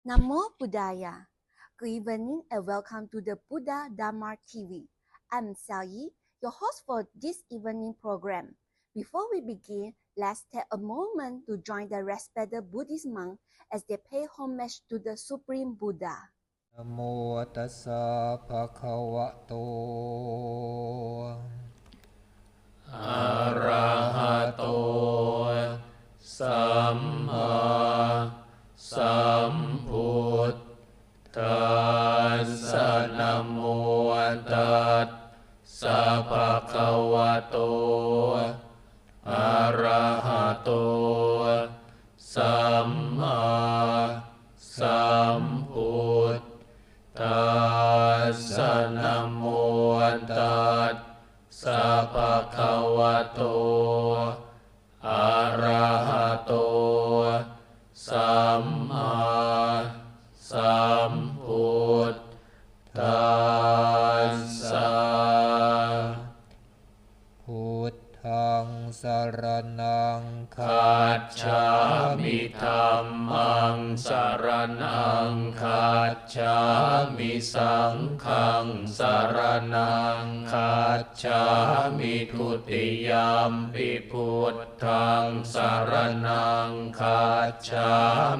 Namo Buddhaya. Good evening and welcome to the Buddha Dharma TV. I'm Xiaoyi, your host for this evening program. Before we begin, let's take a moment to join the respected Buddhist monks as they pay homage to the Supreme Buddha. นะโมตัสสะภะคะวะโตอะระหะโตสัมมาสัมพุทธัสสะนะโมตัสสะภะคะวะโตอะระหะโตสัมมาสัมพุทธัสสะนะโมตัสสะภะคะวะโตอะระหะโตสัมมาสัมพุทธัสสะพุทธังสรณังคัจฉามิธัมมังสรณังคัจฉามิสังฆังสรณังคัจฉามิทุติยมปิพุทธังสรณังคัจฉา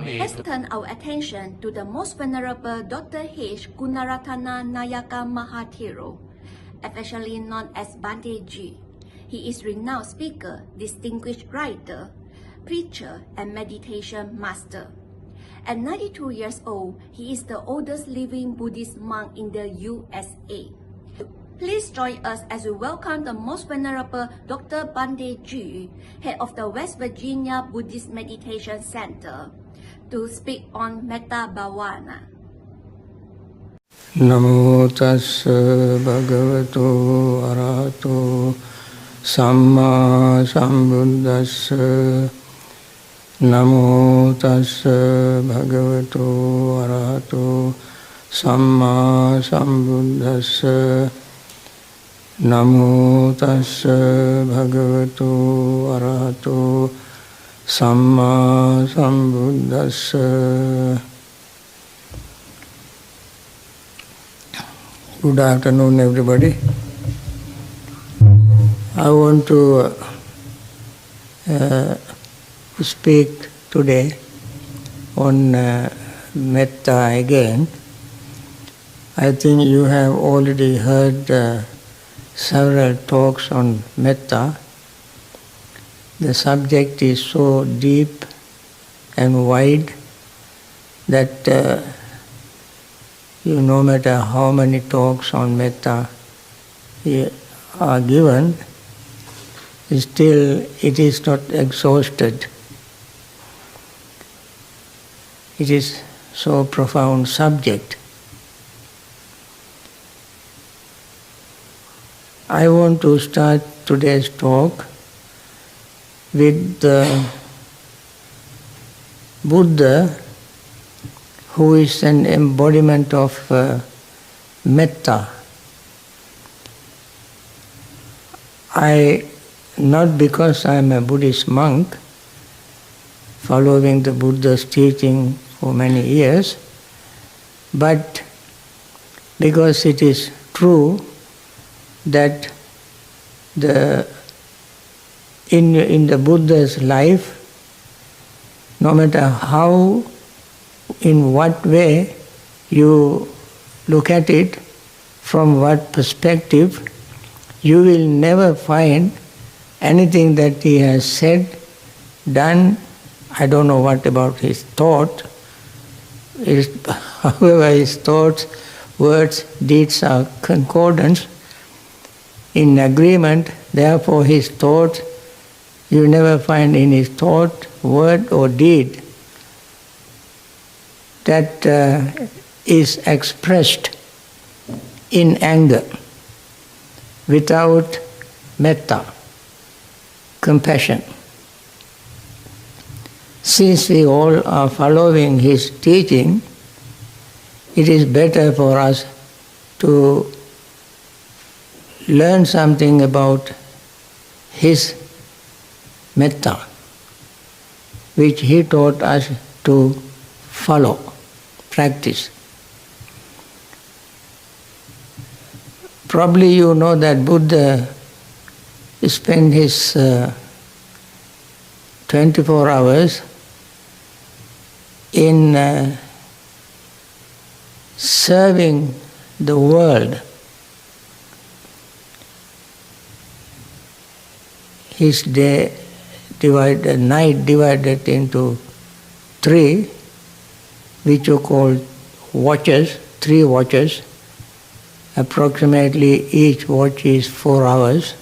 มิ Let's turn our attention to the most venerable Dr. H. Gunaratana Nayaka Mahathiro, affectionately known as Bante G. He is renowned speaker, distinguished writer, preacher, and meditation master. At 92 years old, he is the oldest living Buddhist monk in the USA. Please join us as we welcome the most venerable Dr. Bante G, head of the West Virginia Buddhist Meditation Center, to speak on Metta Bhavana. Namo tassa bhagavato arahato samma sambuddhassa. Namo tassa bhagavato arahato samma sambuddhassa. Namo tassa bhagavato arahato samma sambuddhassa. Good afternoon, everybody. I want to speak today on metta again. I think you have already heard several talks on metta. The subject is so deep and wide that no matter how many talks on metta are given, still it is not exhausted. It is so profound subject. I want to start today's talk with the Buddha, who is an embodiment of metta. Not because I am a Buddhist monk, following the Buddha's teaching for many years, but because it is true that in the Buddha's life, no matter how, in what way you look at it, from what perspective, you will never find anything that he has said, done. I don't know what about his thought. However, his thoughts, words, deeds are concordant, in agreement. Therefore, his thought, you never find in his thought, word or deed that is expressed in anger without metta, compassion. Since we all are following his teaching, it is better for us to learn something about his metta, which he taught us to follow. practice. Probably you know that Buddha spent his 24 hours in serving the world. His night divided into 3, which are called watches, 3 watches. Approximately each watch is 4 hours.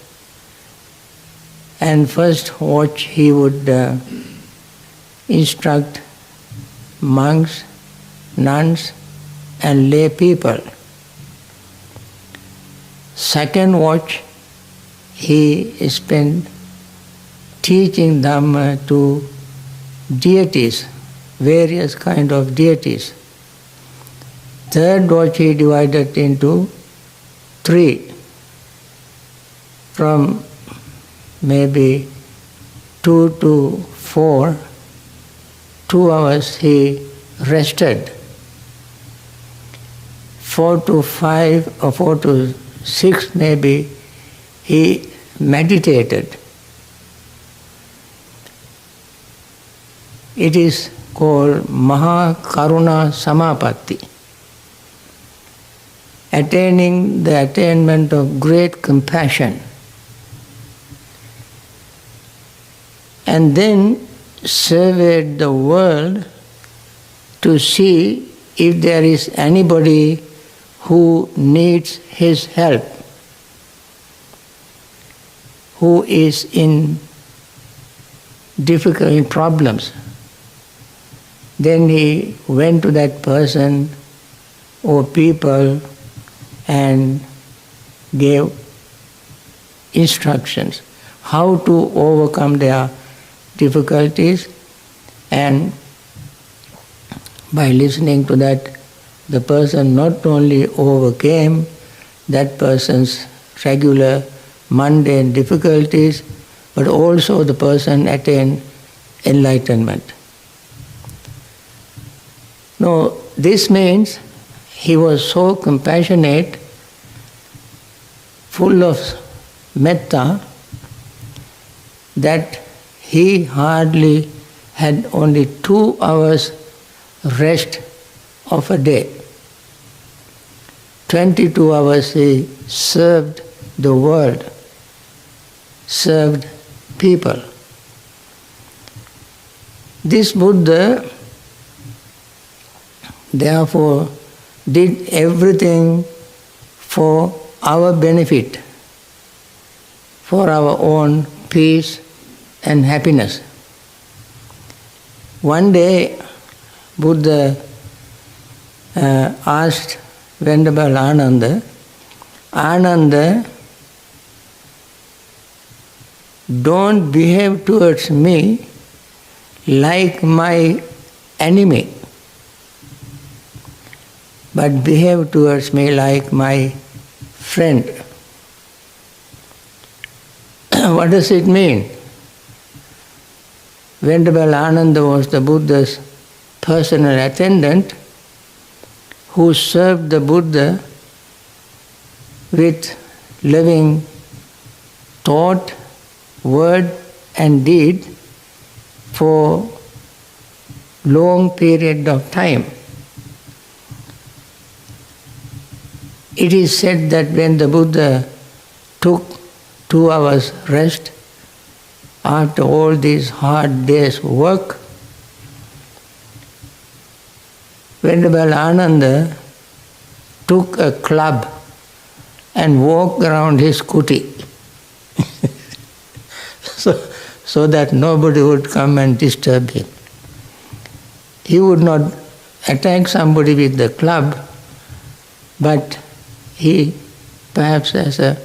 And first watch he would instruct monks, nuns and lay people. Second watch he spent teaching Dhamma to deities, various kind of deities. Third watch he divided into 3, from maybe 2 to 4, 2 hours he rested. 4 to 5 or 4 to 6 maybe he meditated. It is called Maha Karuna Samapatti, attaining the attainment of great compassion. And then surveyed the world to see if there is anybody who needs his help, who is in difficult problems. Then he went to that person or people and gave instructions how to overcome their difficulties, and by listening to that, the person not only overcame that person's regular mundane difficulties, but also the person attained enlightenment. Now, this means he was so compassionate, full of metta, that he hardly had only 2 hours rest of a day. 22 hours he served the world, served people. This Buddha, therefore, did everything for our benefit, for our own peace and happiness. One day, Buddha asked Venerable Ananda, Ananda, don't behave towards me like my enemy, but behave towards me like my friend. What does it mean? Venerable Ananda was the Buddha's personal attendant who served the Buddha with loving thought, word and deed for long period of time. It is said that when the Buddha took 2 hours rest after all these hard days' work, Venerable Ananda took a club and walked around his kuti so that nobody would come and disturb him. He would not attack somebody with the club, but he, perhaps as a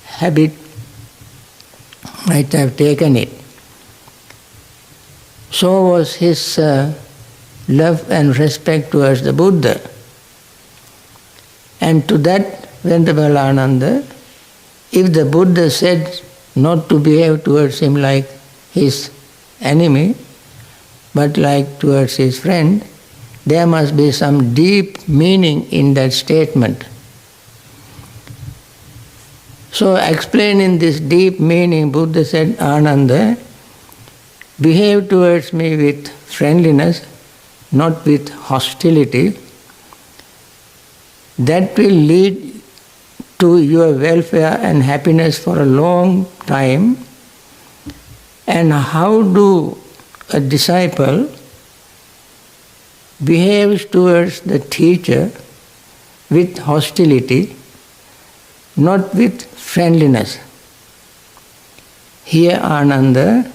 habit, might have taken it. So was his love and respect towards the Buddha. And to that Venerable Ananda, if the Buddha said not to behave towards him like his enemy, but like towards his friend, there must be some deep meaning in that statement. So explaining this deep meaning, Buddha said, Ananda, behave towards me with friendliness, not with hostility. That will lead to your welfare and happiness for a long time. And how do a disciple behaves towards the teacher with hostility, not with friendliness? Here, Ananda,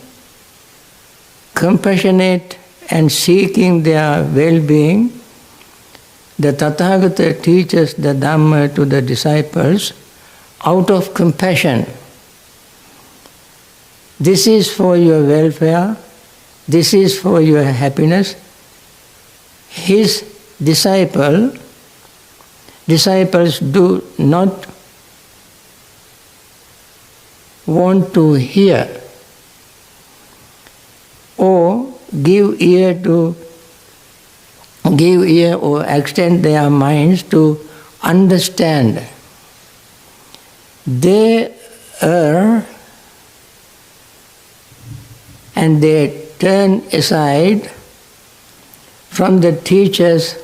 compassionate and seeking their well-being, the Tathagata teaches the Dhamma to the disciples out of compassion. This is for your welfare, this is for your happiness. His disciples do not want to hear or give ear or extend their minds to understand. They err and they turn aside from the teacher's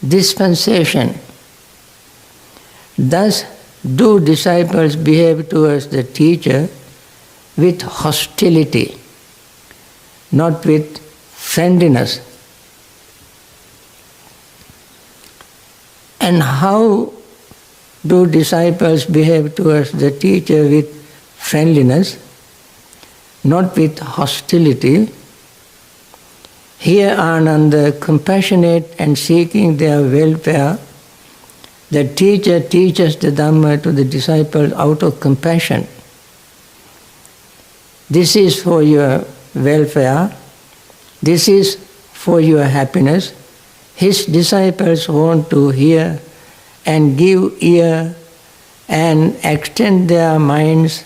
dispensation. Thus do disciples behave towards the teacher with hostility, not with friendliness. And how do disciples behave towards the teacher with friendliness, not with hostility? Here, Ananda, compassionate and seeking their welfare, the teacher teaches the Dhamma to the disciples out of compassion. This is for your welfare, this is for your happiness. His disciples want to hear and give ear and extend their minds,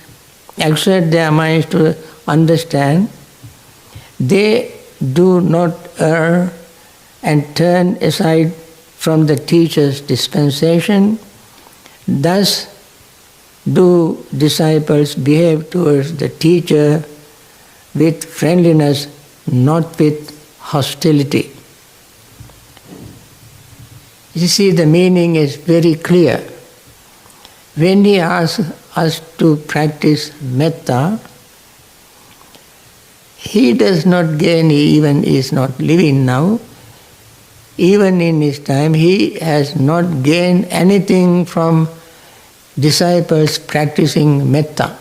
exert their minds to understand. They do not err and turn aside from the teacher's dispensation. Thus do disciples behave towards the teacher with friendliness, not with hostility. You see, the meaning is very clear. When he asks us to practice metta, he does not gain, he even is not living now. Even in his time, he has not gained anything from disciples practicing metta.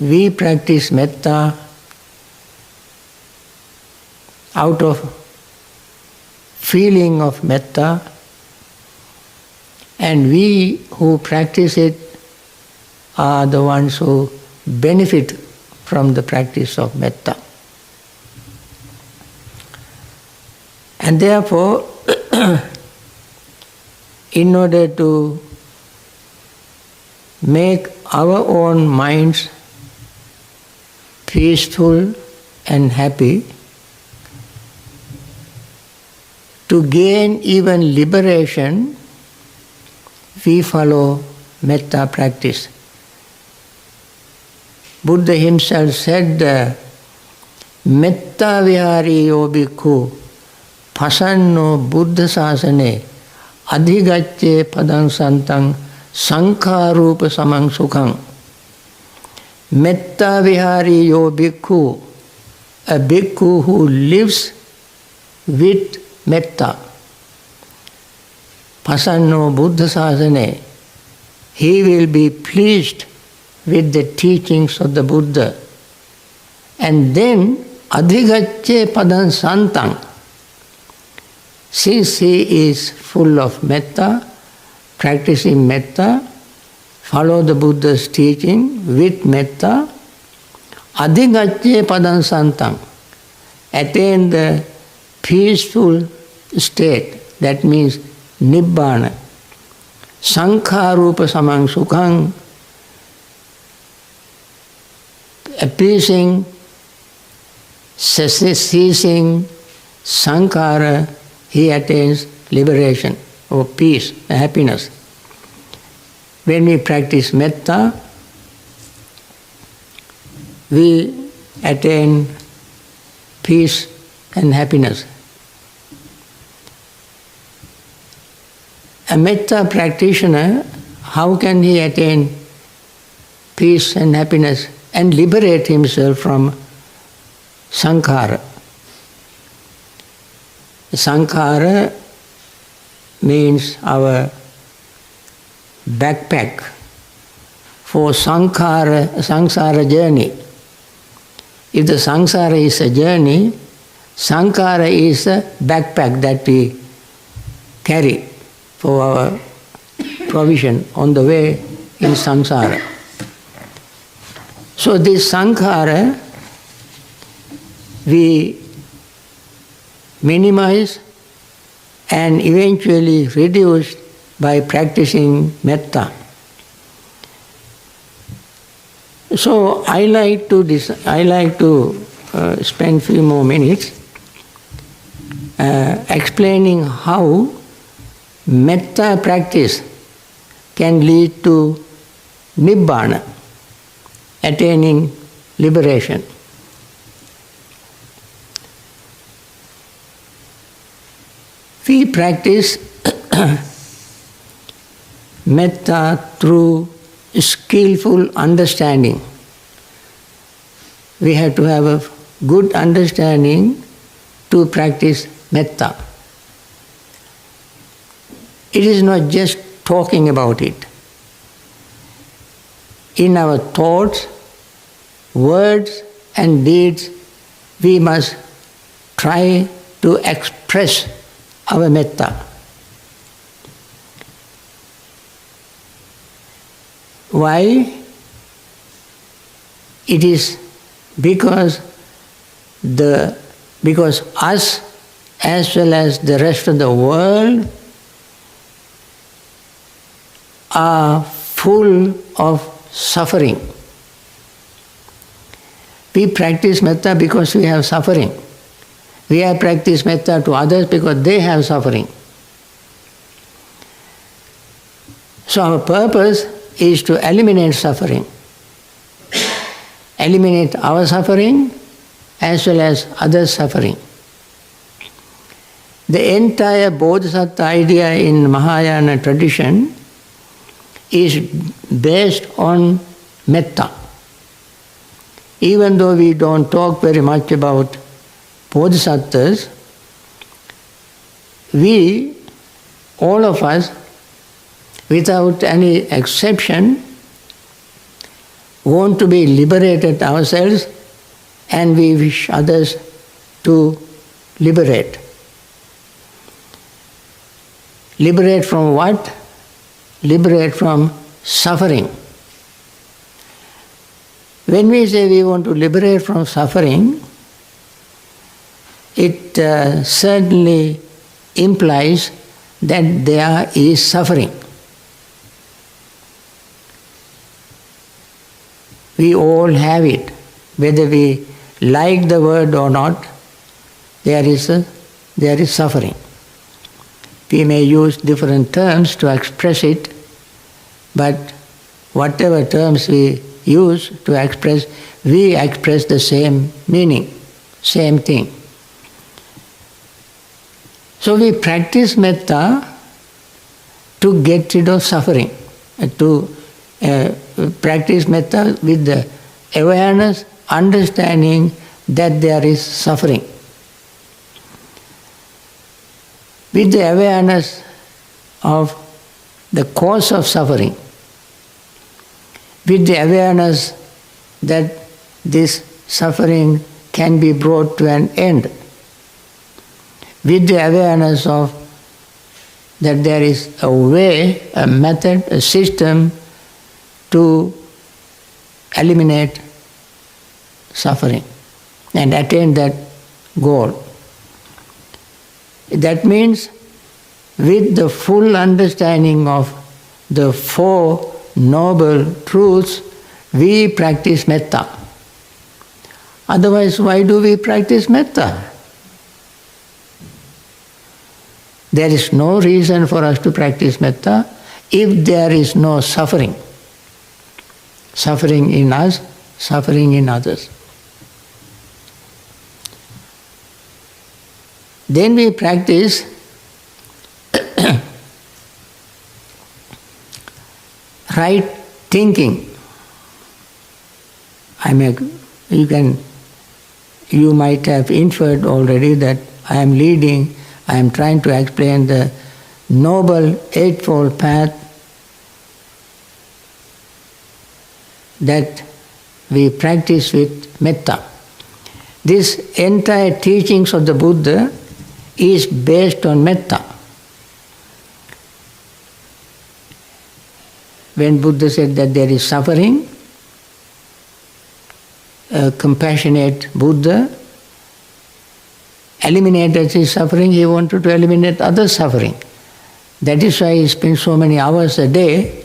We practice metta out of feeling of metta, and we who practice it are the ones who benefit from the practice of metta. And therefore, in order to make our own minds peaceful and happy, to gain even liberation, we follow metta practice. Buddha himself said, Metta vihari yo bhikkhu pasanno buddha sasane adhigacche padang santang sankharupa samang sukhang. Metta vihari yo bhikkhu, a bhikkhu who lives with metta. Pasanno buddha sasane, he will be pleased with the teachings of the Buddha. And then adhigacche padang santang, since he is full of metta, practicing metta, follow the Buddha's teaching with metta, adhigacche padang santang, attain the peaceful state, that means nibbana. Sankharupa samang sukhang, a pleasing ceasing sankhara, he attains liberation or peace, happiness. When we practice metta, we attain peace and happiness. A metta practitioner, how can he attain peace and happiness and liberate himself from sankhara? Sankhara means our backpack for samsara journey. If the samsara is a journey, sankhara is a backpack that we carry for our provision on the way in samsara. So this sankhara we minimize and eventually reduce by practicing metta. So I like to spend few more minutes explaining how metta practice can lead to nibbana, attaining liberation. We practice metta through skillful understanding. We have to have a good understanding to practice metta. It is not just talking about it. In our thoughts, words and deeds, we must try to express our metta. Why? It is because us as well as the rest of the world are full of suffering. We practice metta because we have suffering. We have practiced metta to others because they have suffering. So our purpose is to eliminate suffering. Eliminate our suffering as well as others' suffering. The entire Bodhisattva idea in Mahayana tradition is based on metta. Even though we don't talk very much about Bodhisattvas, we, all of us, without any exception, want to be liberated ourselves and we wish others to liberate. Liberate from what? Liberate from suffering. When we say we want to liberate from suffering, it certainly implies that there is suffering. We all have it. Whether we like the word or not, there is suffering. We may use different terms to express it, but whatever terms we use to express, we express the same meaning, same thing. So we practice metta to get rid of suffering, to practice metta with the awareness, understanding that there is suffering. With the awareness of the cause of suffering, with the awareness that this suffering can be brought to an end, with the awareness of that there is a way, a method, a system to eliminate suffering and attain that goal. That means with the full understanding of the Four Noble Truths, we practice metta. Otherwise, why do we practice metta? There is no reason for us to practice metta if there is no suffering. Suffering in us, suffering in others. Then we practice right thinking. You might have inferred already that I am leading, I am trying to explain the Noble Eightfold Path that we practice with metta. This entire teachings of the Buddha is based on metta. When Buddha said that there is suffering, a compassionate Buddha eliminated his suffering, he wanted to eliminate other suffering. That is why he spent so many hours a day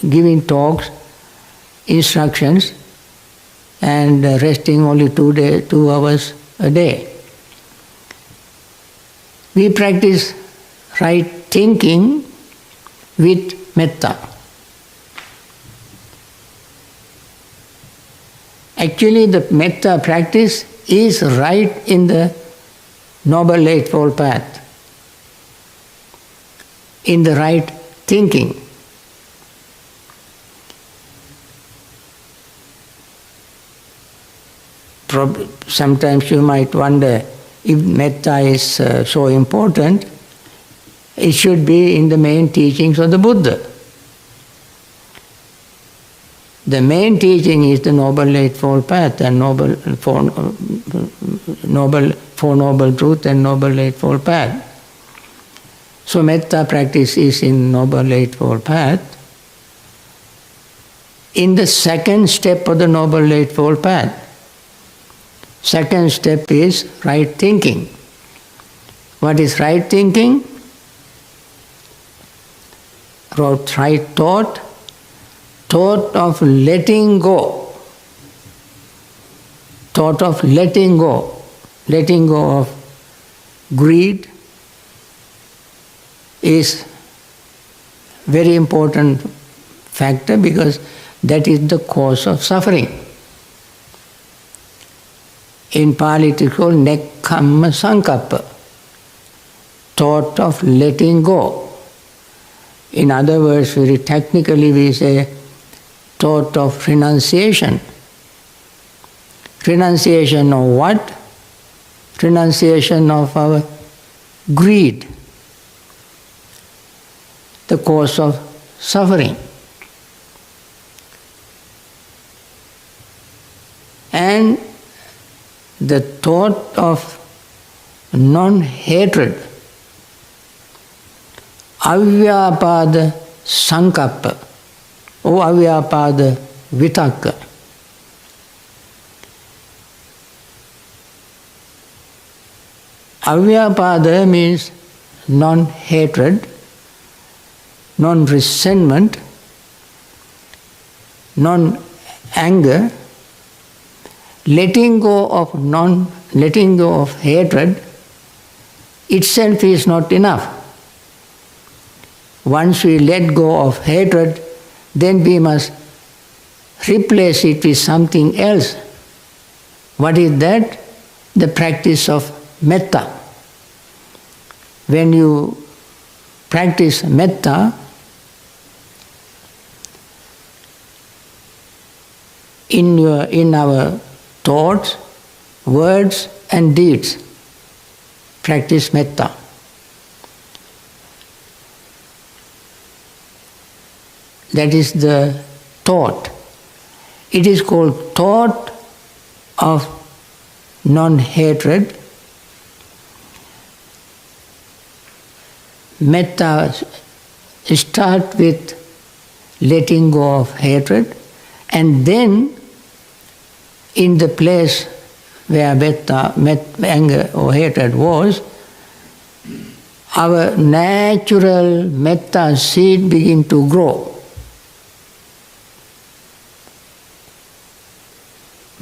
giving talks, instructions, and resting only 2 hours a day. We practice right thinking with metta. Actually, the metta practice is right in the Noble Eightfold Path, in the right thinking. Sometimes you might wonder if metta is so important, it should be in the main teachings of the Buddha. The main teaching is the Noble Eightfold Path and Four Noble Truth and Noble Eightfold Path. So metta practice is in Noble Eightfold Path. In the second step of the Noble Eightfold Path, second step is right thinking. What is right thinking? Right thought. Thought of letting go. Thought of letting go. Letting go of greed is very important factor because that is the cause of suffering. In Pali it is called nekkhamma sankappa, thought of letting go. In other words, very technically we say thought of renunciation. Renunciation of what? Renunciation of our greed, the cause of suffering. And the thought of non-hatred, avyapada sankappa, or avyapada vitakka. Avyapada means non-hatred, non-resentment, non-anger. Letting go of hatred itself is not enough. Once we let go of hatred, then we must replace it with something else. What is that? The practice of metta. When you practice metta, in our thoughts, words and deeds, practice metta. That is the thought. It is called thought of non-hatred. Metta start with letting go of hatred, and then in the place where anger or hatred was, our natural metta seed begin to grow.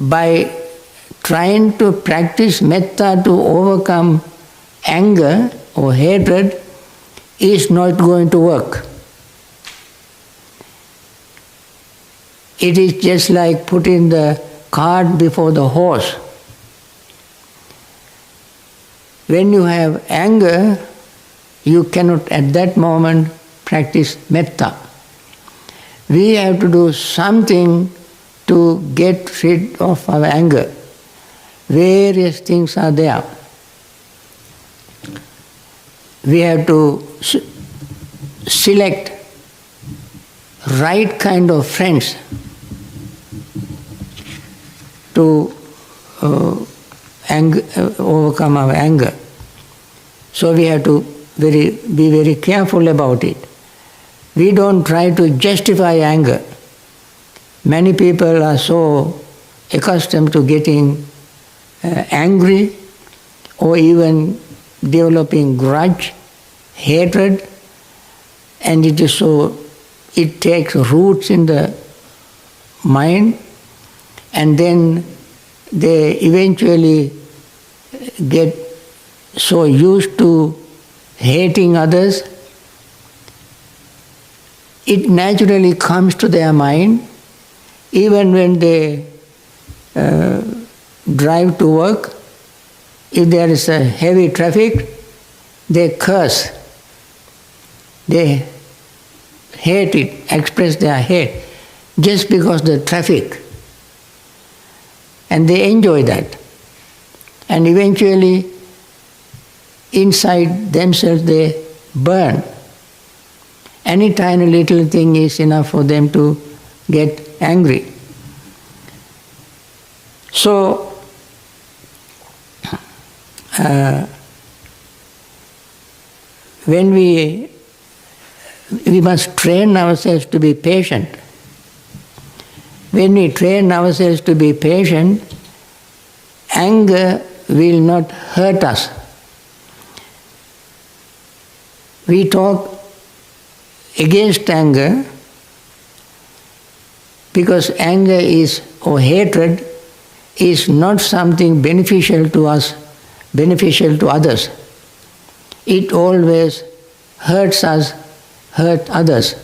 by trying to practice metta to overcome anger or hatred is not going to work. It is just like putting the cart before the horse. When you have anger, you cannot at that moment practice metta. We have to do something to get rid of our anger. Various things are there. We have to select right kind of friends to overcome our anger. So we have to be very careful about it. We don't try to justify anger. Many people are so accustomed to getting angry or even developing grudge, hatred, and it takes roots in the mind, and then they eventually get so used to hating others, it naturally comes to their mind. Even when they drive to work, if there is a heavy traffic, they curse. They hate it, express their hate, just because the traffic. And they enjoy that. And eventually, inside themselves, they burn. Any tiny little thing is enough for them to get angry. So, when we must train ourselves to be patient. When we train ourselves to be patient, anger will not hurt us. We talk against anger because anger or hatred is not something beneficial to us, beneficial to others. It always hurts us, hurt others.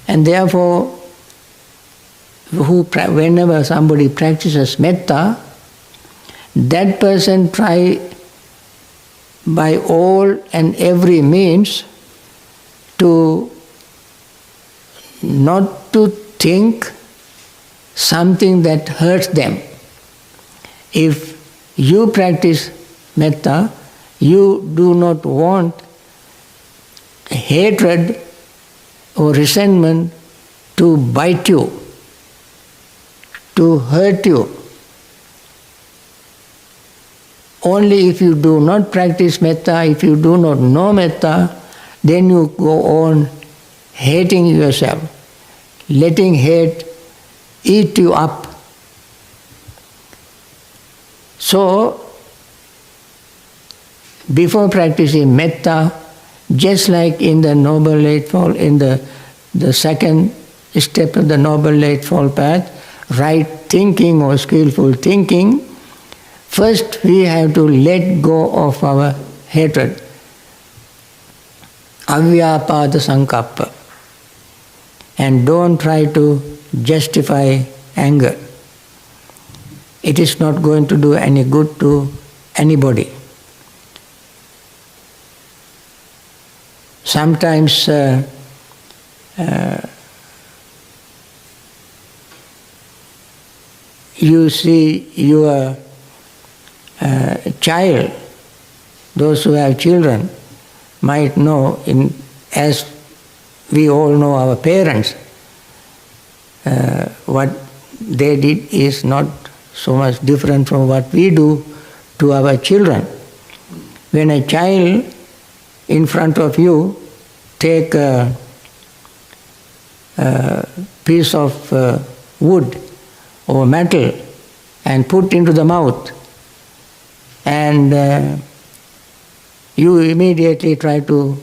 And therefore, whenever somebody practices metta, that person try by all and every means to not to think something that hurts them. If you practice metta, you do not want hatred or resentment to bite you, to hurt you. Only if you do not practice metta, if you do not know metta, then you go on hating yourself, letting hate eat you up. So, before practicing metta, just like in the Noble Eightfold, in the second step of the Noble Eightfold Path, right thinking or skillful thinking, first we have to let go of our hatred. Avyapada sankappa. And don't try to justify anger. It is not going to do any good to anybody. Sometimes you see your child, those who have children might know, as we all know our parents, what they did is not so much different from what we do to our children. When a child in front of you take a piece of wood or metal and put into the mouth, and you immediately try to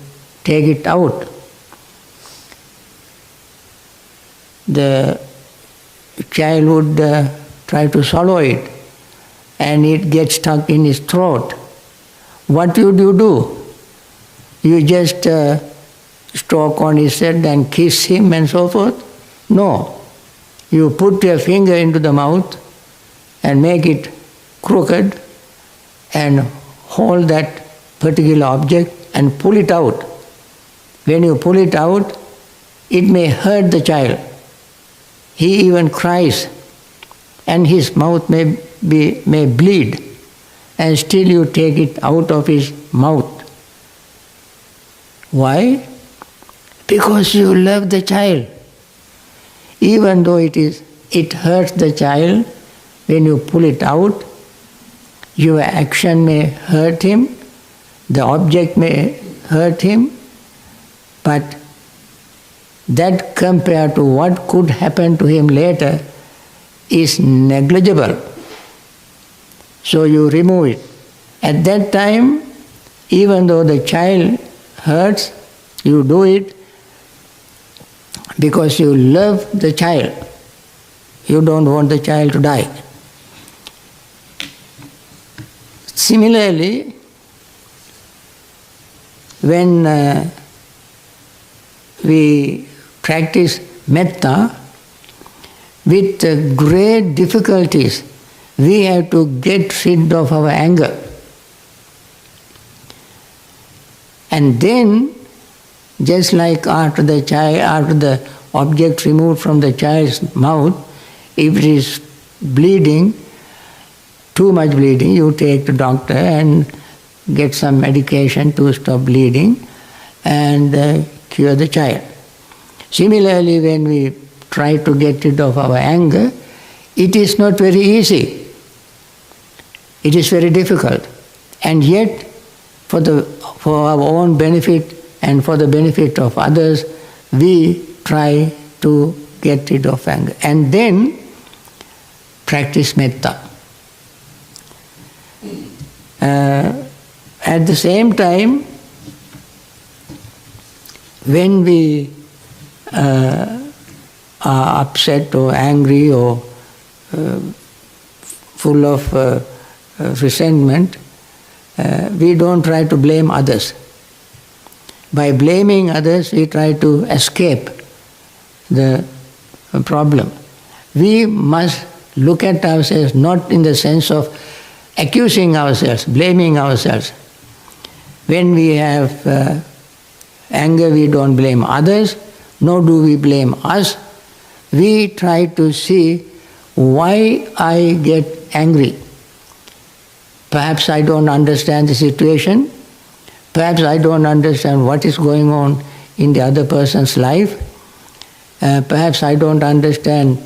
take it out, the child would try to swallow it, and it gets stuck in his throat. What would you do? You just stroke on his head and kiss him and so forth? No. You put your finger into the mouth and make it crooked and hold that particular object and pull it out. When you pull it out, it may hurt the child. He even cries, and his mouth may bleed, and still you take it out of his mouth. Why? Because you love the child. Even though it hurts the child, when you pull it out, your action may hurt him, the object may hurt him, but that compared to what could happen to him later is negligible. So you remove it. At that time, even though the child hurts, you do it because you love the child. You don't want the child to die. Similarly, when we practice metta, with great difficulties, we have to get rid of our anger. And then, just like after the object removed from the child's mouth, if it is bleeding, too much bleeding, you take the doctor and get some medication to stop bleeding and cure the child. Similarly, when we try to get rid of our anger, it is not very easy. It is very difficult. And yet, for our own benefit and for the benefit of others, we try to get rid of anger. And then practice metta. At the same time, when we are upset or angry or full of resentment, we don't try to blame others. By blaming others, we try to escape the problem. We must look at ourselves not in the sense of accusing ourselves, blaming ourselves. When we have anger, we don't blame others, nor do we blame us. We try to see why I get angry. Perhaps I don't understand the situation. Perhaps I don't understand what is going on in the other person's life. Perhaps I don't understand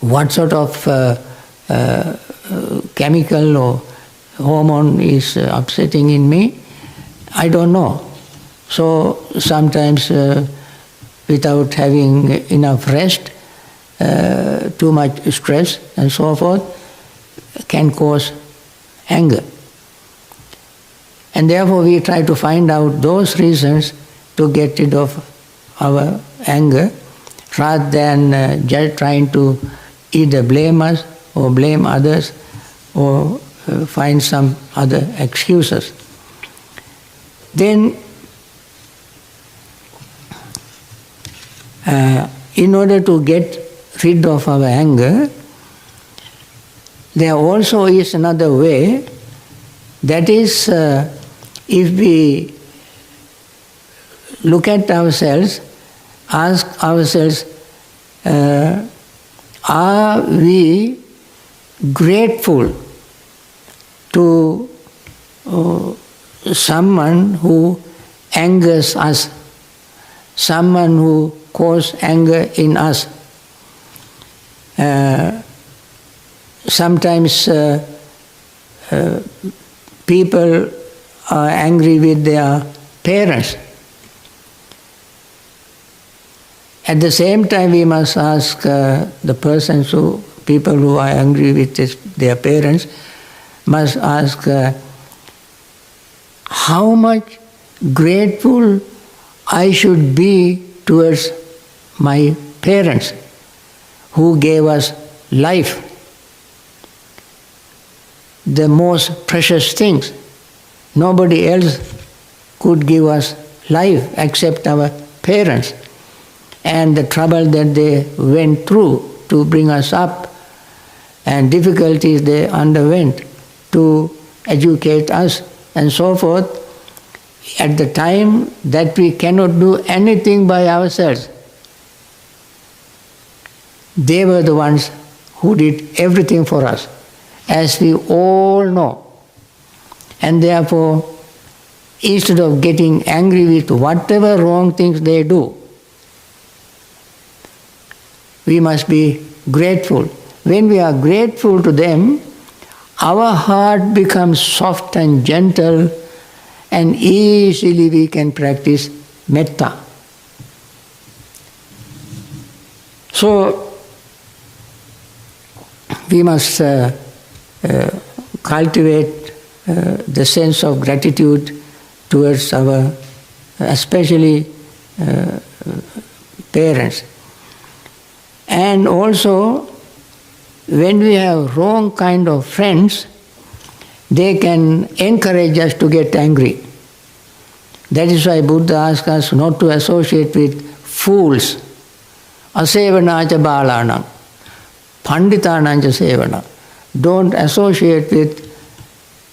what sort of chemical or hormone is upsetting in me. I don't know. So sometimes without having enough rest, too much stress and so forth can cause anger. And therefore we try to find out those reasons to get rid of our anger rather than just trying to either blame us or blame others or find some other excuses. Then in order to get rid of our anger, there also is another way. That is, if we look at ourselves, ask ourselves, are we grateful to someone who angers us, someone who causes anger in us? Sometimes people are angry with their parents. At the same time, we must ask people who are angry with their parents, must ask how much grateful I should be towards my parents who gave us life, the most precious things. Nobody else could give us life except our parents, and the trouble that they went through to bring us up and difficulties they underwent to educate us and so forth, at the time that we cannot do anything by ourselves. They were the ones who did everything for us, as we all know. And therefore, instead of getting angry with whatever wrong things they do, we must be grateful. When we are grateful to them, our heart becomes soft and gentle, and easily we can practice metta. So, we must cultivate the sense of gratitude towards our, especially parents. And also, when we have wrong kind of friends, they can encourage us to get angry. That is why Buddha asks us not to associate with fools. Asevanacha balanam, panditananja sevana. Don't associate with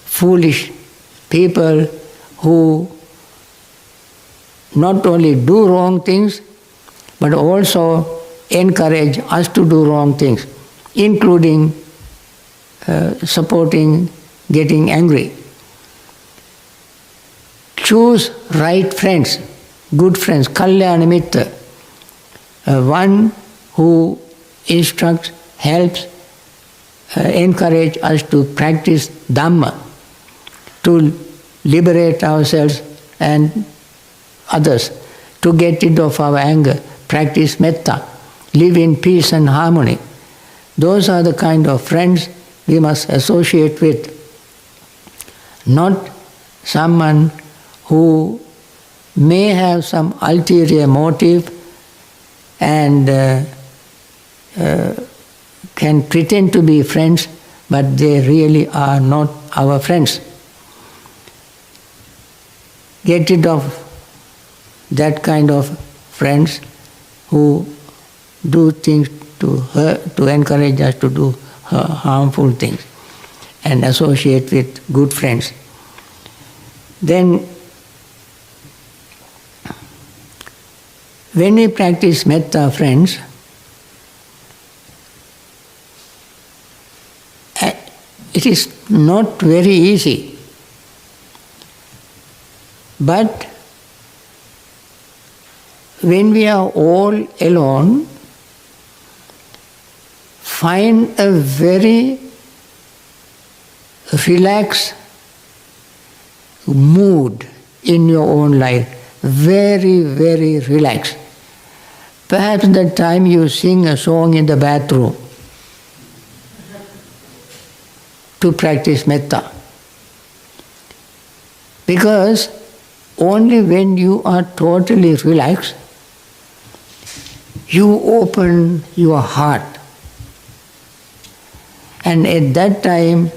foolish people who not only do wrong things, but also encourage us to do wrong things, including supporting getting angry. Choose right friends, good friends, kalyana mitra, one who instructs, helps, encourage us to practice Dhamma, to liberate ourselves and others, to get rid of our anger, practice metta, live in peace and harmony. Those are the kind of friends we must associate with, not someone who may have some ulterior motive and can pretend to be friends, but they really are not our friends. Get rid of that kind of friends who do things to encourage us to do harmful things, and associate with good friends. Then, when we practice metta, friends, it is not very easy, but when we are all alone, find a very relaxed mood in your own life, very, very relaxed. Perhaps that time you sing a song in the bathroom to practice metta. Because only when you are totally relaxed, you open your heart. And at that time,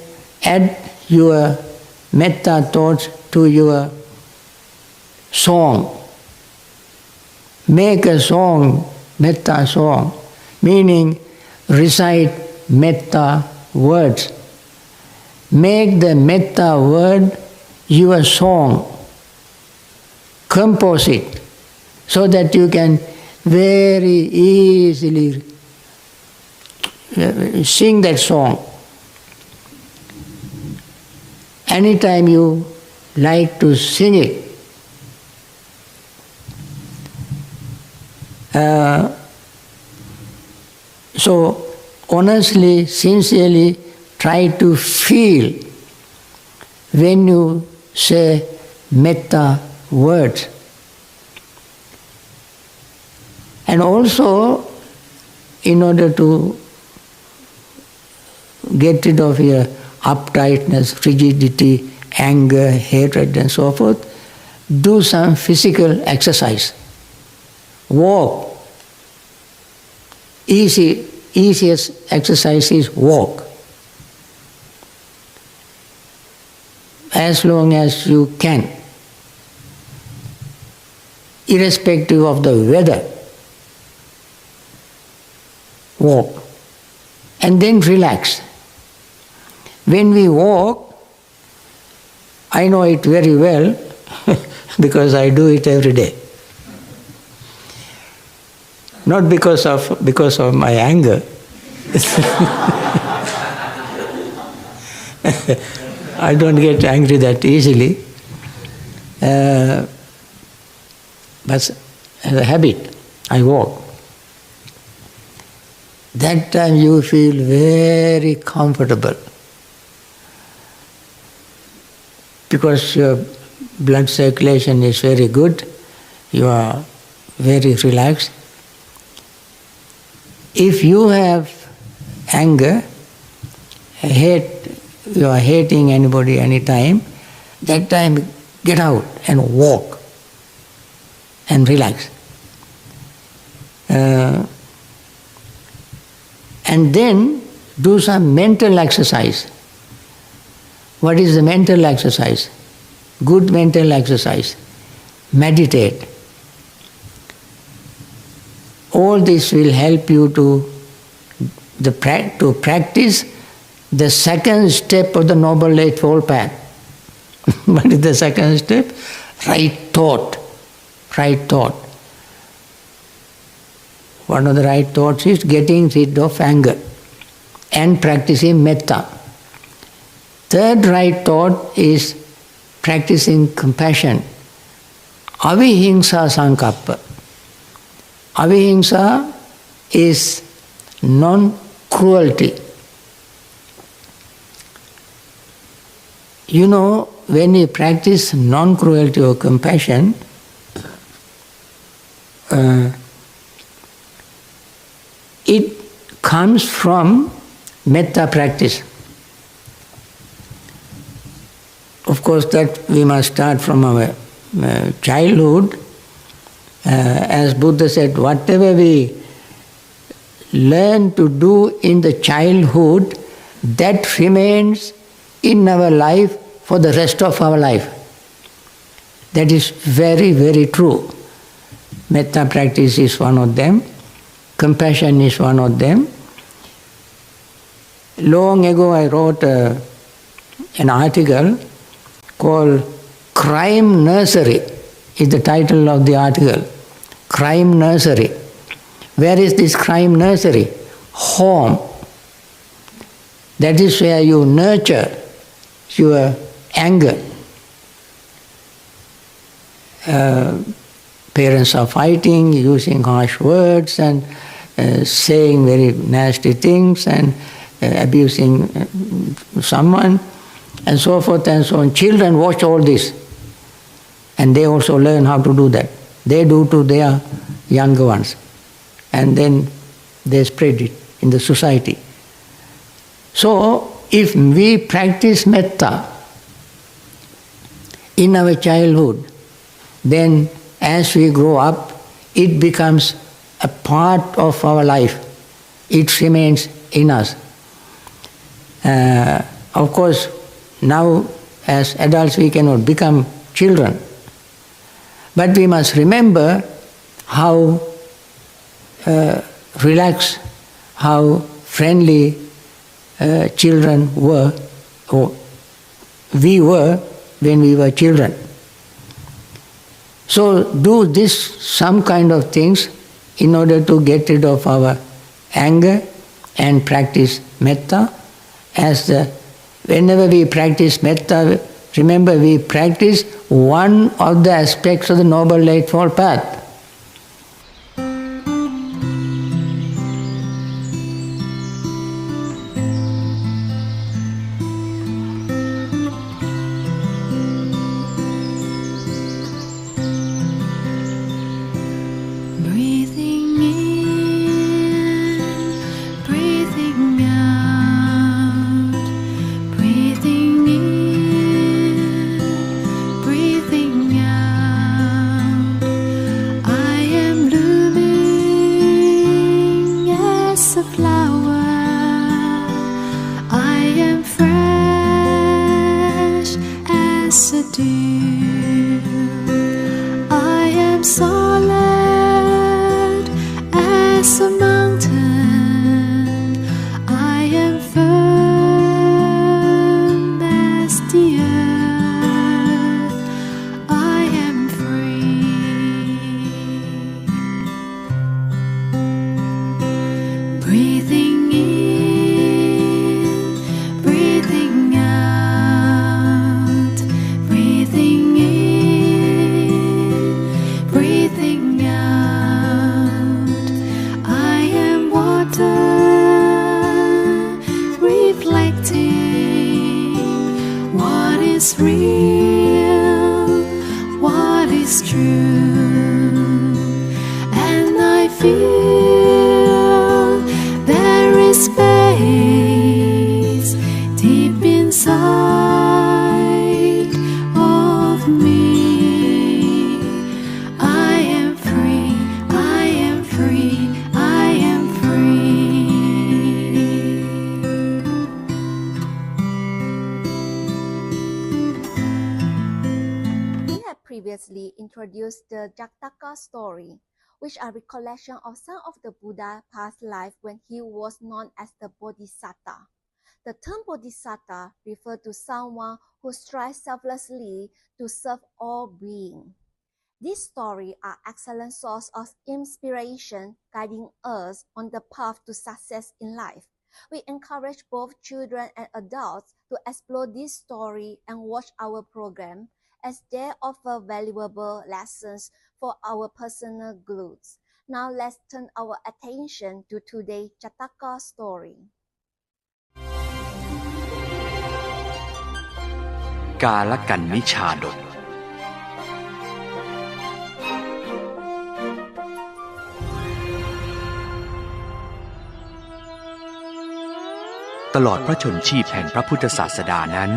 add your metta thoughts to your song. Make a song, metta song, meaning recite metta words. Make the metta word your song. Compose it so that you can very easily sing that song. Anytime you like to sing it, so honestly, sincerely try to feel when you say metta words. And also, in order to get rid of your uptightness, rigidity, anger, hatred and so forth, do some physical exercise. Walk, easy easiest exercise is walk. As long as you can, irrespective of the weather, walk. And then relax. When we walk, I know it very well because I do it every day. Not because of my anger. I don't get angry that easily. But as a habit, I walk. That time you feel very comfortable because your blood circulation is very good, you are very relaxed. If you have anger, hate, you are hating anybody anytime, that time get out and walk and relax. And then do some mental exercise. What is the mental exercise? Good mental exercise. Meditate. All this will help you to practice the second step of the Noble Eightfold Path. What is the second step? Right thought. Right thought. One of the right thoughts is getting rid of anger and practicing metta. Third right thought is practicing compassion. Avihingsa sankappa. Avihingsa is non-cruelty. You know, when you practice non-cruelty or compassion, it comes from metta practice. Of course, that we must start from our childhood. As Buddha said, whatever we learn to do in the childhood, that remains in our life for the rest of our life. That is very, very true. Metta practice is one of them. Compassion is one of them. Long ago I wrote an article called Crime Nursery is the title of the article. Crime Nursery. Where is this crime nursery? Home. That is where you nurture your anger. Parents are fighting, using harsh words and saying very nasty things and abusing someone and so forth and so on. Children watch all this and they also learn how to do that. They do to their younger ones and then they spread it in the society. So if we practice metta in our childhood, then as we grow up, it becomes a part of our life. It remains in us. Of course, now as adults we cannot become children. But we must remember how relaxed, how friendly children were, or we were when we were children. So do some kind of things in order to get rid of our anger and practice metta. Whenever we practice metta, remember we practice one of the aspects of the Noble Eightfold Path. what's real, what is true, and I feel there is space deep inside of me. I am free, I am free, I am free. We have previously introduced the Jataka story, which are recollection of some of the Buddha's past life when he was known as the Bodhisattva. The term Bodhisattva refers to someone who strives selflessly to serve all beings. These stories are excellent source of inspiration guiding us on the path to success in life. We encourage both children and adults to explore this story and watch our program as they offer valuable lessons for our personal growth. Now let's turn our attention to today's Jataka story. กาลกันนิชาดกตลอดพระชนชีพแห่งพระพุทธศาสดานั้น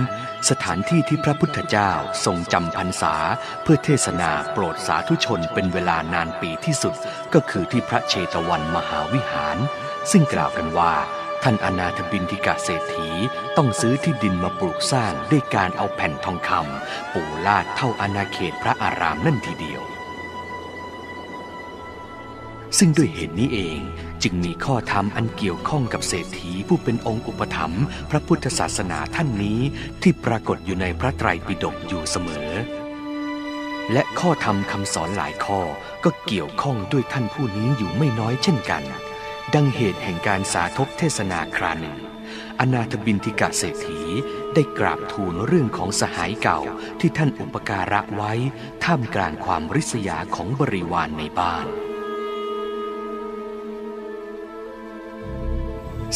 สถานที่ที่พระพุทธเจ้าทรงจำพรรษาเพื่อเทศนาโปรดสาธุชนเป็นเวลานานปีที่สุดก็คือที่พระเชตวันมหาวิหารซึ่งกล่าวกันว่าท่านอนาถบิณฑิกะเศรษฐีต้องซื้อที่ดินมาปลูกสร้างด้วยการเอาแผ่นทองคำปูลาดเท่าอาณาเขตพระอารามนั่นทีเดียวซึ่งด้วยเหตุนี้เองจึงมีข้อธรรมอันเกี่ยวข้องกับเศรษฐีผู้เป็นองค์อุปถัมภ์พระพุทธศาสนาท่านนี้ที่ปรากฏอยู่ในพระไตรปิฎกอยู่เสมอและข้อธรรมคำสอนหลายข้อก็เกี่ยวข้องด้วยท่านผู้นี้อยู่ไม่น้อยเช่นกันดังเหตุแห่งการสาธกเทศนาคราหนึ่งอนาถบิณฑิกะเศรษฐีได้กราบทูลเรื่องของสหายเก่าที่ท่านอุปการะไว้ท่ามกลางความริษยาของบริวารในบ้าน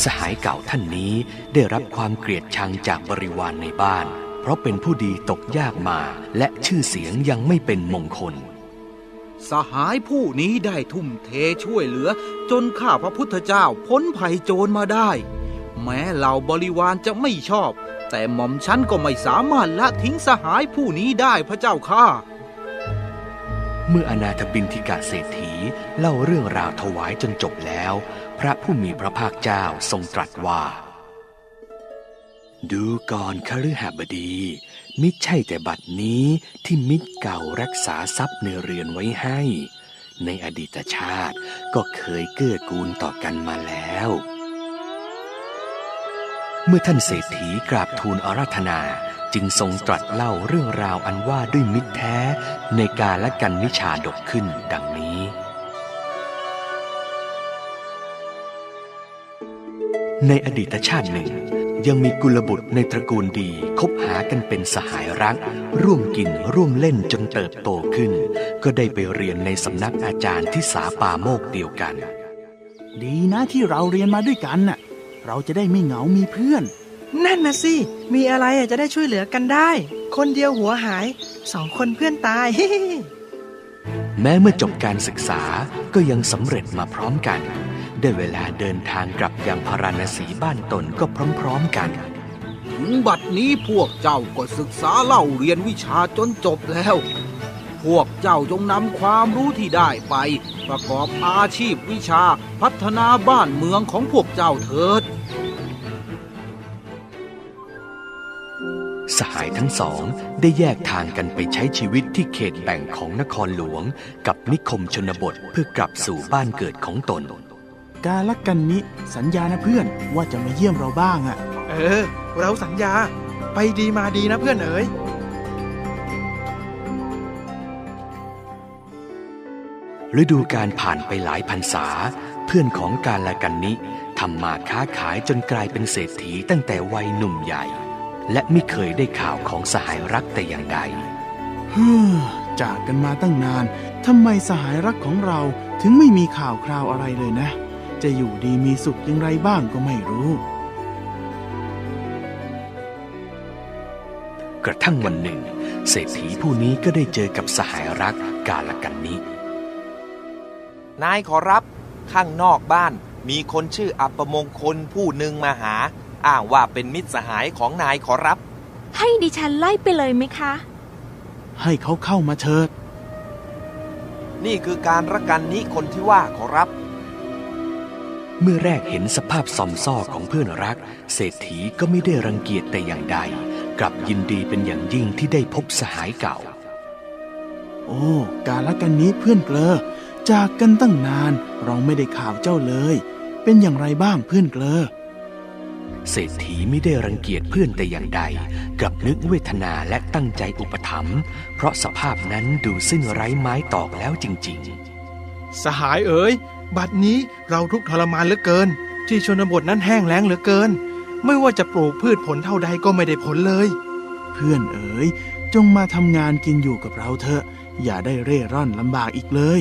สหายเก่าท่านนี้ได้รับความเกลียดชังจากบริวารในบ้านเพราะเป็นผู้ดีตกยากมาและชื่อเสียงยังไม่เป็นมงคลสหายผู้นี้ได้ทุ่มเทช่วยเหลือจนข้าพระพุทธเจ้าพ้นภัยโจรมาได้แม้เหล่าบริวารจะไม่ชอบแต่หม่อมฉันก็ไม่สามารถละทิ้งสหายผู้นี้ได้พระเจ้าข้าเมื่ออนาถบิณฑิกะเศรษฐีเล่าเรื่องราวถวายจนจบแล้วพระผู้มีพระภาคเจ้าทรงตรัสว่าดูก่อนคฤหบดีมิใช่แต่บัดนี้ที่มิตรเก่ารักษาทรัพย์ในเรือนไว้ให้ในอดีตชาติก็เคยเกื้อกูลต่อกันมาแล้วเมื่อท่านเศรษฐีกราบทูลอาราธนาจึงทรงตรัสเล่าเรื่องราวอันว่าด้วยมิตรแท้ในกาลกันนิชาดกขึ้นดังนี้ในอดีตชาติหนึ่งยังมีกุลบุตรในตระกูลดีคบหากันเป็นสหายรักร่วมกินร่วมเล่นจนเติบโตขึ้นก็ได้ไปเรียนในสำนักอาจารย์ที่สาปาโมกเดียวกันดีนะที่เราเรียนมาด้วยกันน่ะเราจะได้ไม่เหงามีเพื่อนนั่นนะสิมีอะไรจะได้ช่วยเหลือกันได้คนเดียวหัวหาย2 คนเพื่อนตาย แม้เมื่อจบการศึกษาก็ยังสำเร็จมาพร้อมกันได้เวลาเดินทางกลับยังพาราณสีบ้านตนก็พร้อมๆกันถึงบัดนี้พวกเจ้าก็ศึกษาเล่าเรียนวิชาจนจบแล้วพวกเจ้าจงนำความรู้ที่ได้ไปประกอบอาชีพวิชาพัฒนาบ้านเมืองของพวกเจ้าเถิดสหายทั้งสองได้แยกทางกันไปใช้ชีวิตที่เขตแบ่งของนครหลวงกับนิคมชนบทเพื่อกลับสู่บ้านเกิดของตนกาลกันนิสัญญานะเพื่อนว่าจะมาเยี่ยมเราบ้างอ่ะเราสัญญาไปดีมาดีนะเพื่อนเอ๋ยฤดูกาลผ่านไปหลายพรรษาเพื่อนของกาลกันนิทำมาค้าขายจนกลายเป็นเศรษฐีตั้งแต่วัยหนุ่มใหญ่และไม่เคยได้ข่าวของสหายรักแต่อย่างใดจากกันมาตั้งนานทำไมสหายรักของเราถึงไม่มีข่าวคราวอะไรเลยนะจะอยู่ดีมีสุขอย่างไรบ้างก็ไม่รู้ กระทั่งวันหนึ่งเศรษฐีผู้นี้ก็ได้เจอกับสหายรักกาลกันนินายขอรับข้างนอกบ้านมีคนชื่ออัปมงคลผู้หนึ่งมาหาอ้างว่าเป็นมิตรสหายของนายขอรับให้ดิฉันไล่ไปเลยไหมคะให้เขาเข้ามาเถิดนี่คือการระกันนิคนที่ว่าขอรับเมื่อแรกเห็นสภาพซอมซ่อของเพื่อนรักเศรษฐีก็ไม่ได้รังเกียจแต่อย่างใดกลับยินดีเป็นอย่างยิ่งที่ได้พบสหายเก่าโอ้กาลกันนี้เพื่อนเกลอจากกันตั้งนานเราไม่ได้ข่าวเจ้าเลยเป็นอย่างไรบ้างเพื่อนเกลอเศรษฐีไม่ได้รังเกียจเพื่อนแต่อย่างใดกลับนึกเวทนาและตั้งใจอุปถัมภ์เพราะสภาพนั้นดูสิ้นไร้ไม้ตอกแล้วจริงๆสหายเอ๋ยบัดนี้เราทุกข์ทรมานเหลือเกินที่ชนบทนั้นแห้งแล้งเหลือเกินไม่ว่าจะปลูกพืชผลเท่าใดก็ไม่ได้ผลเลยเพื่อนเอ๋ยจงมาทำงานกินอยู่กับเราเถอะอย่าได้เร่ร่อนลำบากอีกเลย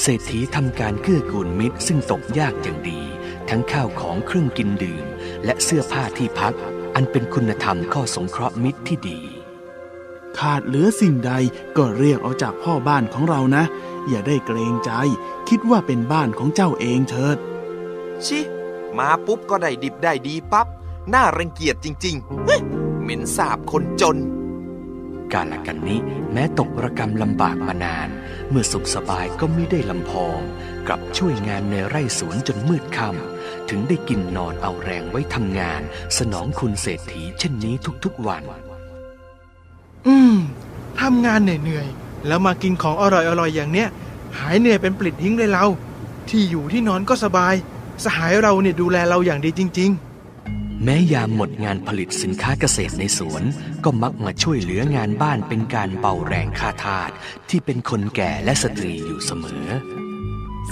เศรษฐีทำการเกื้อกูลมิตรซึ่งตกยากอย่างดีทั้งข้าวของเครื่องกินดื่มและเสื้อผ้าที่พักอันเป็นคุณธรรมข้อสงเคราะห์มิตรที่ดีขาดเหลือสิ่งใดก็เรียกเอาจากพ่อบ้านของเรานะอย่าได้เกรงใจคิดว่าเป็นบ้านของเจ้าเองเถิดชิมาปุ๊บก็ได้ดิบได้ดีปั๊บน่ารังเกียจจริงๆเหม็นสาบคนจนกาลกันนี้แม้ตกระกำลำบากมานานเมื่อสุขสบายก็ไม่ได้ลำพองกลับช่วยงานในไร่สวนจนมืดค่ำถึงได้กินนอนเอาแรงไว้ทำงานสนองคุณเศรษฐีเช่นนี้ทุกๆวันทำงานเหนื่อยๆแล้วมากินของอร่อยๆอย่างเนี้ยหายเหนื่อยเป็นปลิดทิ้งเลยเราที่อยู่ที่นอนก็สบายสหายเราเนี่ยดูแลเราอย่างดีจริงๆแม้ยามหมดงานผลิตสินค้าเกษตรในสวนก็มักมาช่วยเหลืองานบ้านเป็นการเบาแรงค่าทาสที่เป็นคนแก่และสตรีอยู่เสมอ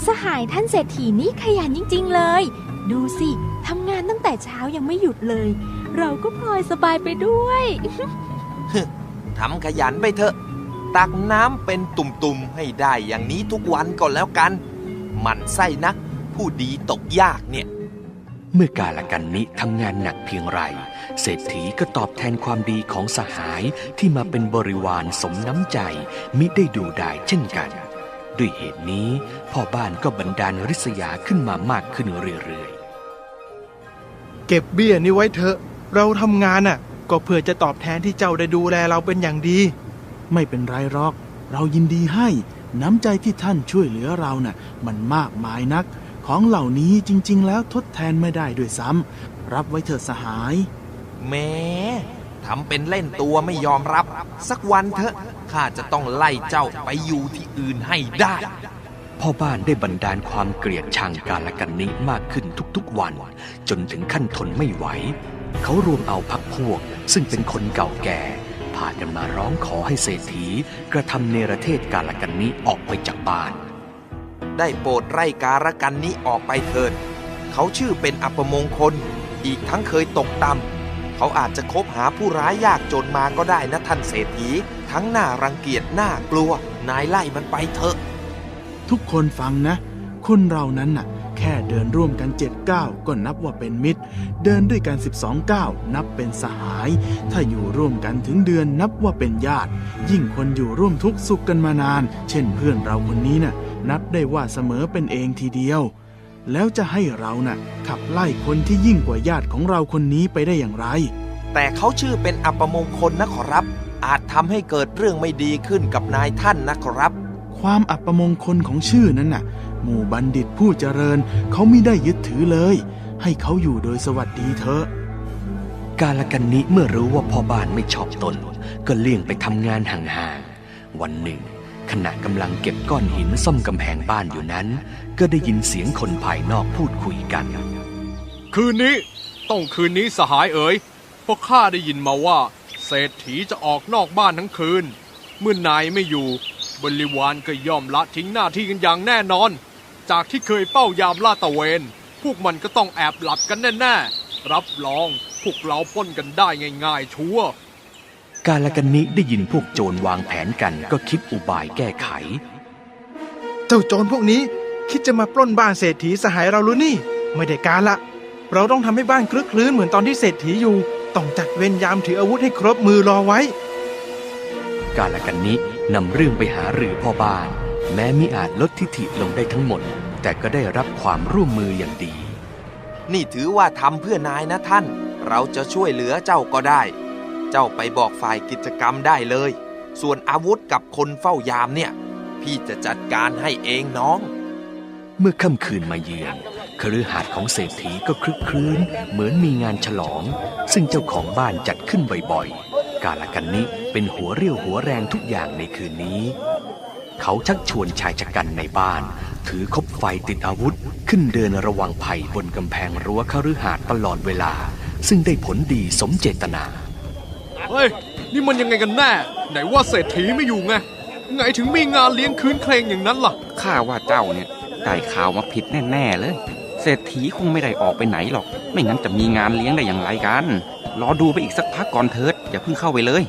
สหายท่านเศรษฐีนี่ขยันจริงๆเลยดูสิทำงานตั้งแต่เช้ายังไม่หยุดเลยเราก็พลอยสบายไปด้วยทำขยันไปเถอะตักน้ำเป็นตุ่มๆให้ได้อย่างนี้ทุกวันก็แล้วกันหมั่นไส้นักผู้ดีตกยากเนี่ยเมื่อกาลกันนิทำงานหนักเพียงไรเศรษฐีก็ตอบแทนความดีของสหายที่มาเป็นบริวารสมน้ำใจมิได้ดูดายเช่นกันด้วยเหตุนี้พ่อบ้านก็บันดาลริษยาขึ้นมามากขึ้นเรื่อยๆเก็บเบี้ยนี้ไว้เถอะเราทำงานน่ะก็เพื่อจะตอบแทนที่เจ้าได้ดูแลเราเป็นอย่างดีไม่เป็นไรหรอกเรายินดีให้น้ำใจที่ท่านช่วยเหลือเราน่ะมันมากมายนักของเหล่านี้จริงๆแล้วทดแทนไม่ได้ด้วยซ้ำรับไว้เถิดสหายแม้ทำเป็นเล่นตัวไม่ยอมรับสักวันเถอะข้าจะต้องไล่เจ้าไปอยู่ที่อื่นให้ได้พ่อบ้านได้บันดาลความเกลียดชังกาลกันนิมากขึ้นทุกๆวันจนถึงขั้นทนไม่ไหวเขารวมเอาพรรคพวกซึ่งเป็นคนเก่าแก่พากันมาร้องขอให้เศรษฐีกระทำเนรเทศกาลกันนิออกไปจากบ้านได้โปรดไล่กาลกันนิออกไปเถิดเขาชื่อเป็นอัปมงคลอีกทั้งเคยตกต่ำเขาอาจจะคบหาผู้ร้ายยากจนมาก็ได้นะท่านเศรษฐีทั้งน่ารังเกียจน่ากลัวนายไล่มันไปเถอะทุกคนฟังนะคนเรานั้นน่ะแค่เดินร่วมกัน7 ก้าวก็นับว่าเป็นมิตรเดินด้วยกัน12 ก้าวนับเป็นสหายถ้าอยู่ร่วมกันถึงเดือนนับว่าเป็นญาติยิ่งคนอยู่ร่วมทุกข์สุขกันมานานเช่นเพื่อนเราคนนี้น่ะนับได้ว่าเสมอเป็นเองทีเดียวแล้วจะให้เราน่ะขับไล่คนที่ยิ่งกว่าญาติของเราคนนี้ไปได้อย่างไรแต่เขาชื่อเป็นอัปมงคลนะขอรับอาจทำให้เกิดเรื่องไม่ดีขึ้นกับนายท่านนะขอรับความอัปมงคลของชื่อนั้นน่ะหมู่บัณฑิตผู้เจริญเขาไม่ได้ยึดถือเลยให้เขาอยู่โดยสวัสดีเถอะกาลกันนิเมื่อรู้ว่าพ่อบ้านไม่ชอบตนก็เลี่ยงไปทำงานห่างๆวันหนึ่งขณะกำลังเก็บก้อนหินซ่อมกำแพงบ้านอยู่นั้นก็ได้ยินเสียงคนภายนอกพูดคุยกันคืนนี้ต้องคืนนี้สหายเอ๋ยเพราะข้าได้ยินมาว่าเศรษฐีจะออกนอกบ้านทั้งคืนเมื่อนายไม่อยู่บริวารก็ย่อมละทิ้งหน้าที่กันอย่างแน่นอนจากที่เคยเป้ายามลาดตระเวนพวกมันก็ต้องแอบหลับกันแน่ๆรับรองพวกเราปล้นกันได้ง่ายๆชัวร์กาลกันนิได้ยินพวกโจรวางแผนกันก็คิดอุบายแก้ไขเจ้าโจรพวกนี้คิดจะมาปล้นบ้านเศรษฐีสหายเราหรือนี่ไม่ได้การละเราต้องทำให้บ้านคลึกคลื้นเหมือนตอนที่เศรษฐีอยู่ ต้องจัดเวรยามถืออาวุธให้ครบมือรอไว้ กาลกันนินำเรื่องไปหารือพ่อบ้าน แม้มิอาจลดทิฐิลงได้ทั้งหมด แต่ก็ได้รับความร่วมมืออย่างดี นี่ถือว่าทำเพื่อนายนะท่าน เราจะช่วยเหลือเจ้าก็ได้ เจ้าไปบอกฝ่ายกิจกรรมได้เลย ส่วนอาวุธกับคนเฝ้ายามเนี่ย พี่จะจัดการให้เองน้อง เมื่อค่ำคืนมาเยือนคฤหาสน์ของเศรษฐีก็คลึกครื้นเหมือนมีงานฉลอง ซึ่งเจ้าของบ้านจัดขึ้นบ่อยๆ กาลกันนิเป็นหัวเรี่ยวหัวแรงทุกอย่างในคืนนี้ เขาชักชวนชายชะกันในบ้าน ถือคบไฟติดอาวุธขึ้นเดินระวังภัยบนกำแพงรั้วคฤหาสน์ตลอดเวลา ซึ่งได้ผลดีสมเจตนา เฮ้ย นี่มันยังไงกันแน่ ไหนว่าเศรษฐีไม่อยู่ไง ไงถึงมีงานเลี้ยงคืนเคลงอย่างนั้นล่ะ ข้าว่าเจ้าเนี่ยได้ข่าวมาผิดแน่ๆเลย เศรษฐีคงไม่ได้ออกไปไหนหรอก ไม่งั้นจะมีงานเลี้ยงได้อย่างไรกัน รอดูไปอีกสักพักก่อนเถิด อย่าเพิ่งเข้าไปเลย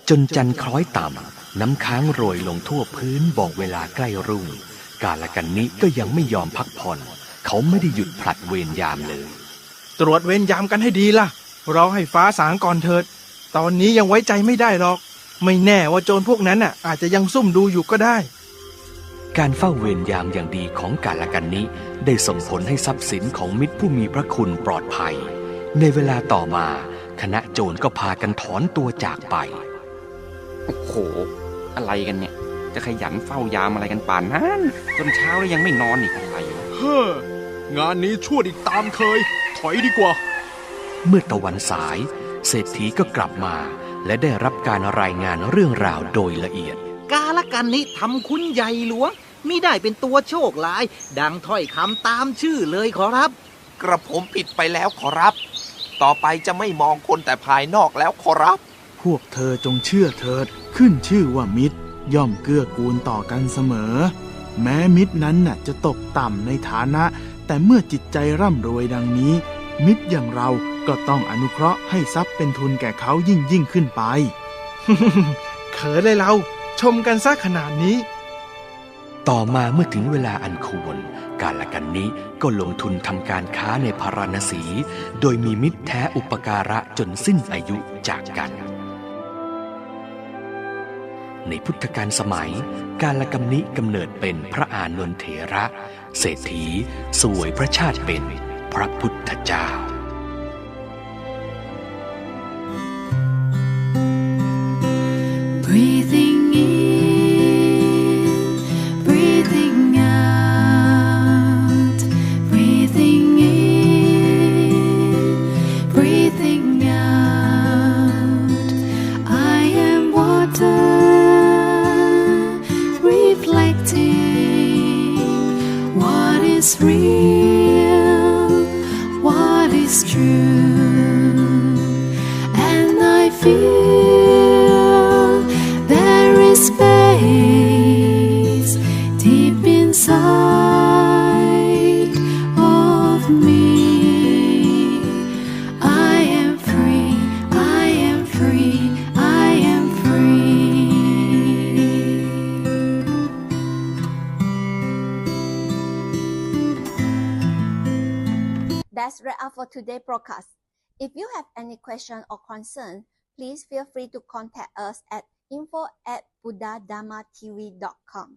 จนจันทร์คล้อยต่ำน้ำค้างโรยลงทั่วพื้นบอกเวลาใกล้รุ่ง กาลกันนิก็ยังไม่ยอมพักผ่อน เขาไม่ได้หยุดผลัดเวรยามเลย ตรวจเวรยามกันให้ดีล่ะรอให้ฟ้าสางก่อนเถิด ตอนนี้ยังไว้ใจไม่ได้หรอก ไม่แน่ว่าโจรพวกนั้นน่ะอาจจะยังซุ่มดูอยู่ก็ได้ การเฝ้าเวรยามอย่างดีของกาลกันนิได้ส่งผลให้ทรัพย์สินของมิตรผู้มีพระคุณปลอดภัย ในเวลาต่อมาคณะโจรก็พากันถอนตัวจากไป โอ้โห อะไรกันเนี่ย จะขยันเฝ้ายามอะไรกันป่านนั้นจนเช้าแล้วยังไม่นอนอีกอะไรวะ เฮ้อ งานนี้ชั่วอีกตามเคย ถอยดีกว่า เมื่อตะวันสายเศรษฐีก็กลับมาและได้รับการรายงานเรื่องราวโดยละเอียด กาลกันนิทำคุณใหญ่หลวงมิได้เป็นตัวโชคร้าย ดังถ้อยคำตามชื่อเลยขอรับ กระผมผิดไปแล้วขอรับ ต่อไปจะไม่มองคนแต่ภายนอกแล้วขอรับ พวกเธอจงเชื่อเถิดขึ้นชื่อว่ามิตรย่อมเกื้อกูลต่อกันเสมอ แม้มิตรนั้นน่ะจะตกต่ำในฐานะ แต่เมื่อจิตใจร่ำรวยดังนี้ มิตรอย่างเราก็ต้องอนุเคราะห์ให้ทรัพย์เป็นทุนแก่เขายิ่งขึ้นไป เขินเลยเราชมกันซะขนาดนี้ ต่อมาเมื่อถึงเวลาอันควรกาลกันนิก็ลงทุนทำการค้าในพาราณสีโดยมีมิตรแท้อุปการะจนสิ้นอายุจากกัน ในพุทธกาลสมัยกาลกันนิกำเนิดเป็นพระอานนท์เถระ เศรษฐีสวยพระชาติเป็นพระพุทธเจ้าBreathing in, breathing out, breathing in, breathing out. I am water, reflecting what is real, what is true, and I feel.Space deep inside of me. I am free, I am free, I am free. That's wrap up for today's broadcast. If you have any question or concern, please feel free to contact us at info@buddhadharmatv.com.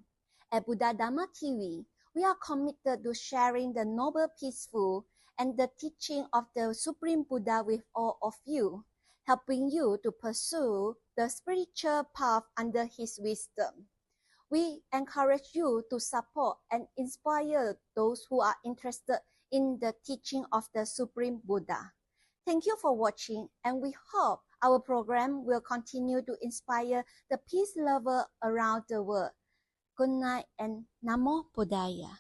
At Buddha Dharma TV, we are committed to sharing the noble, peaceful, and the teaching of the Supreme Buddha with all of you, helping you to pursue the spiritual path under His wisdom. We encourage you to support and inspire those who are interested in the teaching of the Supreme Buddha. Thank you for watching, and we hope our program will continue to inspire the peace lover around the world. Good night and Namo Buddhaya.